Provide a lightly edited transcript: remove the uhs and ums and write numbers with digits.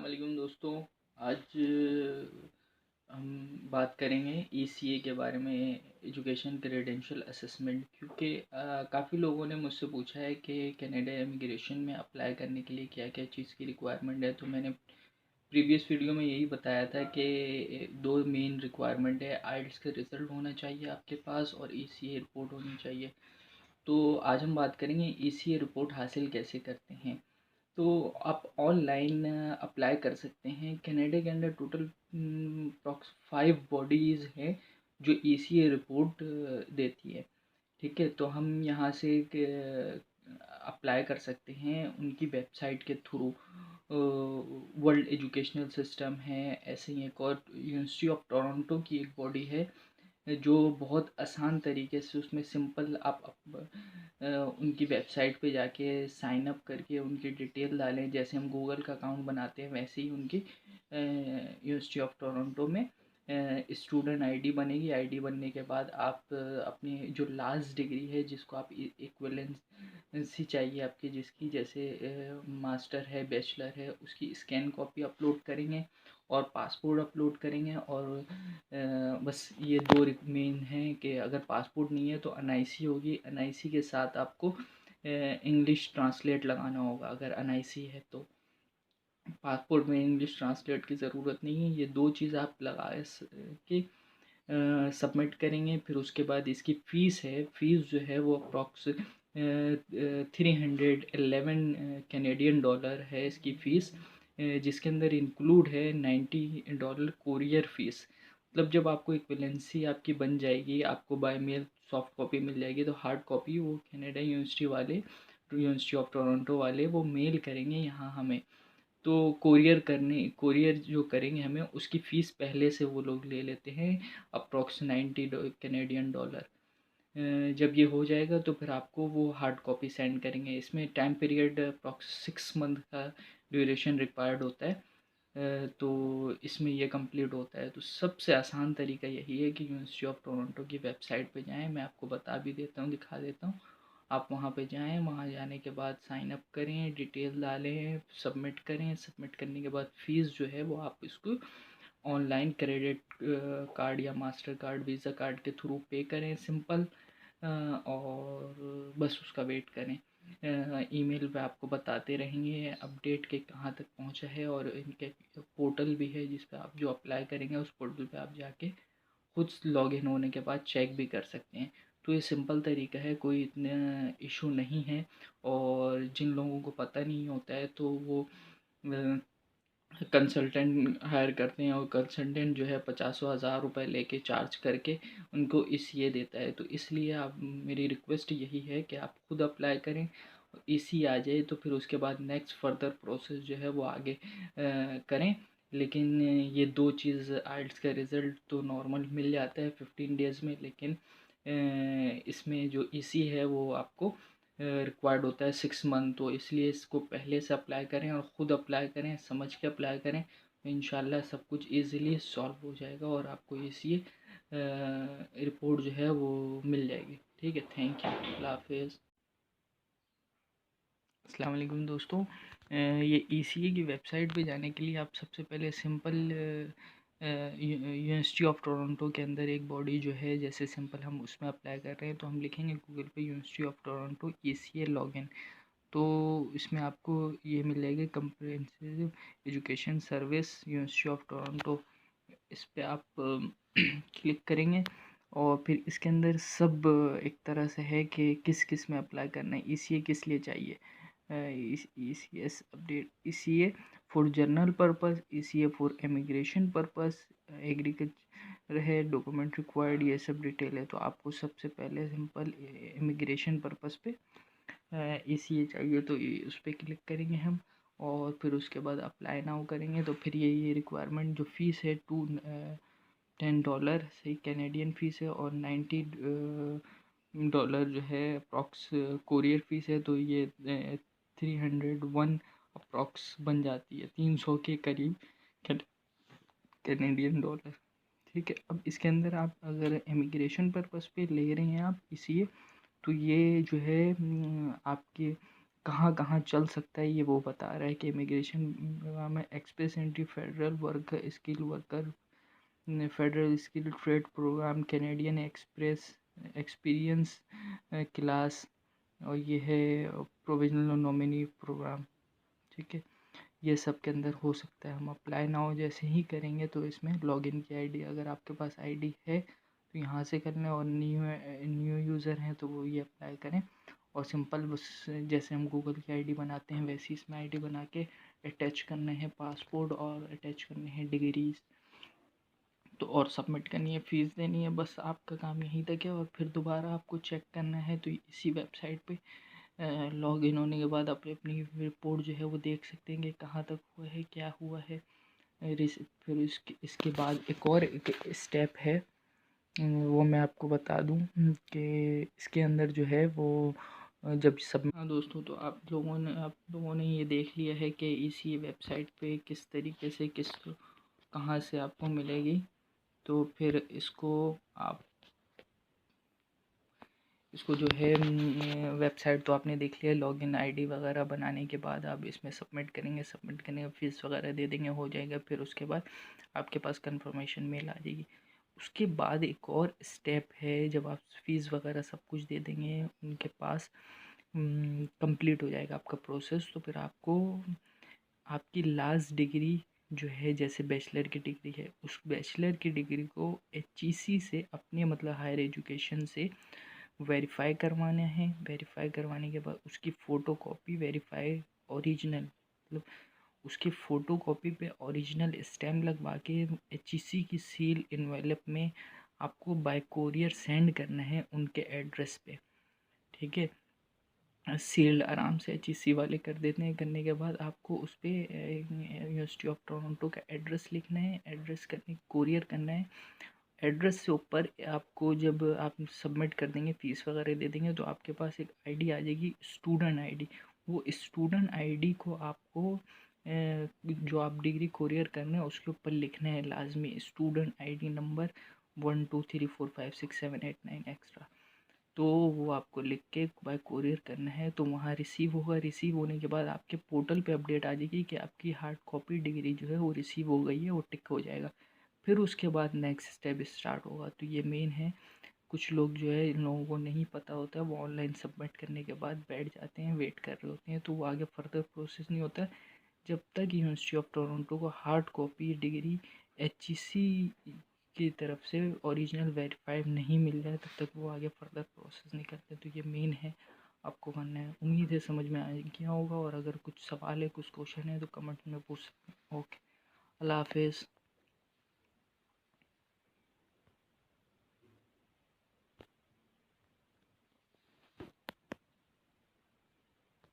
वालेकुम दोस्तों। आज हम बात करेंगे ईसीए के बारे में, एजुकेशन क्रेडेंशियल असेसमेंट। क्योंकि काफ़ी लोगों ने मुझसे पूछा है कि कनाडा इमिग्रेशन में अप्लाई करने के लिए क्या क्या चीज़ की रिक्वायरमेंट है। तो मैंने प्रीवियस वीडियो में यही बताया था कि दो मेन रिक्वायरमेंट है, आइल्स का रिज़ल्ट होना चाहिए आपके पास और ईसीए रिपोर्ट होनी चाहिए। तो आज हम बात करेंगे ईसीए रिपोर्ट हासिल कैसे करते हैं। तो आप ऑनलाइन अप्लाई कर सकते हैं। कनाडा के अंदर टोटल अप्रॉक्स 5 बॉडीज़ हैं जो ईसीए रिपोर्ट देती है। ठीक है, तो हम यहाँ से अप्लाई कर सकते हैं उनकी वेबसाइट के थ्रू। वर्ल्ड एजुकेशनल सिस्टम है, ऐसे ही एक और यूनिवर्सिटी ऑफ टोरंटो की एक बॉडी है जो बहुत आसान तरीके से, उसमें सिंपल आप उनकी वेबसाइट पे जाके साइन अप करके उनकी डिटेल डालें। जैसे हम गूगल का अकाउंट बनाते हैं वैसे ही उनकी यूनिवर्सिटी ऑफ टोरंटो में स्टूडेंट आईडी बनेगी। आईडी बनने के बाद आप अपनी जो लास्ट डिग्री है जिसको आप इक्विवेलेंसी चाहिए आपकी, जिसकी जैसे मास्टर है, बैचलर है, उसकी स्कैन कॉपी अपलोड करेंगे और पासपोर्ट अपलोड करेंगे। और बस ये दो मेन हैं कि अगर पासपोर्ट नहीं है तो एनआईसी होगी। एनआईसी के साथ आपको इंग्लिश ट्रांसलेट लगाना होगा अगर एनआईसी है तो। पासपोर्ट में इंग्लिश ट्रांसलेट की ज़रूरत नहीं है। ये दो चीज़ आप लगा के सबमिट करेंगे। फिर उसके बाद इसकी फ़ीस है, फ़ीस जो है वो अप्रॉक्स 311 कैनेडियन डॉलर है इसकी फ़ीस, जिसके अंदर इंक्लूड है $90 कोरियर फ़ीस। मतलब जब आपको इक्विवेलेंसी आपकी बन जाएगी, आपको बाय मेल सॉफ्ट कॉपी मिल जाएगी, तो हार्ड कॉपी वो कनाडा यूनिवर्सिटी वाले, यूनिवर्सिटी ऑफ टोरंटो वाले वो मेल करेंगे यहाँ हमें। तो कोरियर जो करेंगे हमें, उसकी फ़ीस पहले से वो लोग ले लेते हैं अप्रॉक्स 90 कैनेडियन डॉलर। जब ये हो जाएगा तो फिर आपको वो हार्ड कॉपी सेंड करेंगे। इसमें टाइम पीरियड अप्रॉक्स 6 मंथ का ड्यूरेशन रिक्वायर्ड होता है। तो इसमें ये कंप्लीट होता है। तो सबसे आसान तरीका यही है कि यूनिवर्सिटी ऑफ टोरंटो की वेबसाइट पे जाएं। मैं आपको बता भी देता हूँ, दिखा देता हूँ। आप वहाँ पे जाएं, वहाँ जाने के बाद साइन अप करें, डिटेल डालें, सबमिट करें। सबमिट करने के बाद फ़ीस जो है वो आप इसको ऑनलाइन क्रेडिट कार्ड या मास्टर कार्ड, वीज़ा कार्ड के थ्रू पे करें, सिंपल। और बस उसका वेट करें। ईमेल पे आपको बताते रहेंगे अपडेट के कहाँ तक पहुँचा है। और इनके पोर्टल भी है जिस पे आप जो अप्लाई करेंगे उस पोर्टल पे आप जाके खुद लॉगिन होने के बाद चेक भी कर सकते हैं। तो ये सिंपल तरीका है, कोई इतना इशू नहीं है। और जिन लोगों को पता नहीं होता है तो वो कंसल्टेंट हायर करते हैं, और कंसल्टेंट जो है 50,000 लेके चार्ज करके उनको ये देता है। तो इसलिए आप, मेरी रिक्वेस्ट यही है कि आप खुद अप्लाई करें, इसी आ जाए तो फिर उसके बाद नेक्स्ट फर्दर प्रोसेस जो है वो आगे करें। लेकिन ये दो चीज़, आइल्स का रिज़ल्ट तो नॉर्मल मिल जाता है 15 डेज़ में, लेकिन इसमें जो इसी है वो आपको रिक्वायर्ड होता है 6 मंथ। तो इसलिए इसको पहले से अप्लाई करें और ख़ुद अप्लाई करें, समझ के अप्लाई करें, तो इंशाल्लाह सब कुछ ईज़िली सॉल्व हो जाएगा और आपको ये रिपोर्ट जो है वो मिल जाएगी। ठीक है, थैंक यू, अल्लाह हाफिज़। अस्सलाम वालेकुम दोस्तों। ये ईसीए की वेबसाइट पे जाने के लिए आप सबसे पहले सिंपल यूनिवर्सिटी ऑफ टोरंटो के अंदर एक बॉडी जो है, जैसे सिंपल हम उसमें अप्लाई कर रहे हैं तो हम लिखेंगे गूगल पे university of Toronto ECA login. तो इसमें आपको ये मिल जाएगी comprehensive education service university of Toronto. इस पर आप क्लिक करेंगे और फिर इसके अंदर सब एक तरह से है कि किस किस में अप्लाई करना है, ईसीए किस लिए चाहिए। ECS update, ECA for journal purpose, ECA for immigration purpose, agriculture है, डॉक्यूमेंट रिक्वायर्ड, ये सब डिटेल है। तो आपको सबसे पहले सिंपल इमिग्रेशन पर्पस पे ECA चाहिए, तो उस पर क्लिक करेंगे हम। और फिर उसके बाद अप्लाई नाउ करेंगे। तो फिर ये रिक्वायरमेंट जो फ़ीस है $10 सही कैनेडियन फ़ीस है, और $90 जो है अप्रॉक्स कोरियर फ़ीस है। तो ये 301 अप्रॉक्स बन जाती है 300 के करीब कैनेडियन डॉलर। ठीक है, अब इसके अंदर आप अगर इमिग्रेशन पर्पस पे ले रहे हैं आप इसलिए, तो ये जो है आपके कहाँ कहाँ चल सकता है ये वो बता रहा है कि इमिग्रेशन में express entry federal work skill worker federal skill trade program Canadian express experience class और ये है प्रोविजनल नॉमिनी प्रोग्राम। ठीक है, ये सब के अंदर हो सकता है। हम अप्लाई नाउ जैसे ही करेंगे तो इसमें लॉगिन की आईडी, अगर आपके पास आईडी है तो यहाँ से कर लें, और न्यू यूज़र हैं तो वो ये अप्लाई करें। और सिंपल बस जैसे हम गूगल की आईडी बनाते हैं वैसे इसमें आईडी बना के अटैच करने हैं पासपोर्ट और अटैच करने हैं डिग्रीज, तो और सबमिट करनी है, फ़ीस देनी है, बस आपका काम यहीं तक है। और फिर दोबारा आपको चेक करना है तो इसी वेबसाइट पे लॉग इन होने के बाद आप अपनी रिपोर्ट जो है वो देख सकते हैं कि कहाँ तक हुआ है, क्या हुआ है। फिर इसके बाद एक और एक स्टेप है, वो मैं आपको बता दूं कि इसके अंदर जो है वो जब सब। हाँ दोस्तों, तो आप लोगों ने ये देख लिया है कि इसी वेबसाइट पे किस तरीके से कहाँ से आपको मिलेगी। तो फिर इसको जो है वेबसाइट तो आपने देख लिया, लॉगिन आईडी वगैरह बनाने के बाद आप इसमें सबमिट करेंगे, सबमिट करने का फीस वगैरह दे देंगे, हो जाएगा। फिर उसके बाद आपके पास कंफर्मेशन मेल आ जाएगी। उसके बाद एक और स्टेप है, जब आप फीस वगैरह सब कुछ दे देंगे उनके पास, कंप्लीट हो जाएगा आपका प्रोसेस। तो फिर आपको आपकी लास्ट डिग्री जो है, जैसे बैचलर की डिग्री है, उस बैचलर की डिग्री को HEC से अपने मतलब हायर एजुकेशन से वेरीफाई करवाना है। वेरीफाई करवाने के बाद उसकी फ़ोटो कॉपी वेरीफाई ओरिजिनल मतलब उसकी फ़ोटो कॉपी पे ओरिजिनल स्टैम्प लगवा के HEC की सील इन्वेलप में आपको बाय कोरियर सेंड करना है उनके एड्रेस पे। ठीक है, सील्ड आराम से HEC वाले कर देते हैं। करने के बाद आपको उस पर यूनिवर्सिटी ऑफ टोरंटो का एड्रेस लिखना है, एड्रेस करने कोरियर करना है। एड्रेस से ऊपर आपको जब आप सबमिट कर देंगे, फ़ीस वगैरह दे देंगे, तो आपके पास एक आईडी आ जाएगी, स्टूडेंट आईडी। वो स्टूडेंट आईडी को आपको जो आप डिग्री कोरियर करना है उसके ऊपर लिखना है लाजमी, स्टूडेंट आईडी नंबर 12345678 9 एक्स्ट्रा। तो वो आपको लिख के बाय कोरियर करना है, तो वहाँ रिसीव होगा। रिसीव होने के बाद आपके पोर्टल पे अपडेट आ जाएगी कि आपकी हार्ड कॉपी डिग्री जो है वो रिसीव हो गई है, वो टिक हो जाएगा। फिर उसके बाद नेक्स्ट स्टेप स्टार्ट होगा। तो ये मेन है। कुछ लोग जो है, इन लोगों को नहीं पता होता है, वो ऑनलाइन सबमिट करने के बाद बैठ जाते हैं, वेट कर रहे होते हैं, तो वो आगे फर्दर प्रोसेस नहीं होता जब तक यूनिवर्सिटी ऑफ टोरंटो को हार्ड कॉपी डिग्री HEC की तरफ से ओरिजिनल वेरीफाइड नहीं मिल जाए, तब तक वो आगे फर्दर प्रोसेस नहीं करते। तो ये मेन है, आपको करना है। उम्मीद है समझ में आ गया होगा, और अगर कुछ सवाल है, कुछ क्वेश्चन है तो कमेंट में पूछ सकते हैं। ओके, अल्लाह हाफिज़।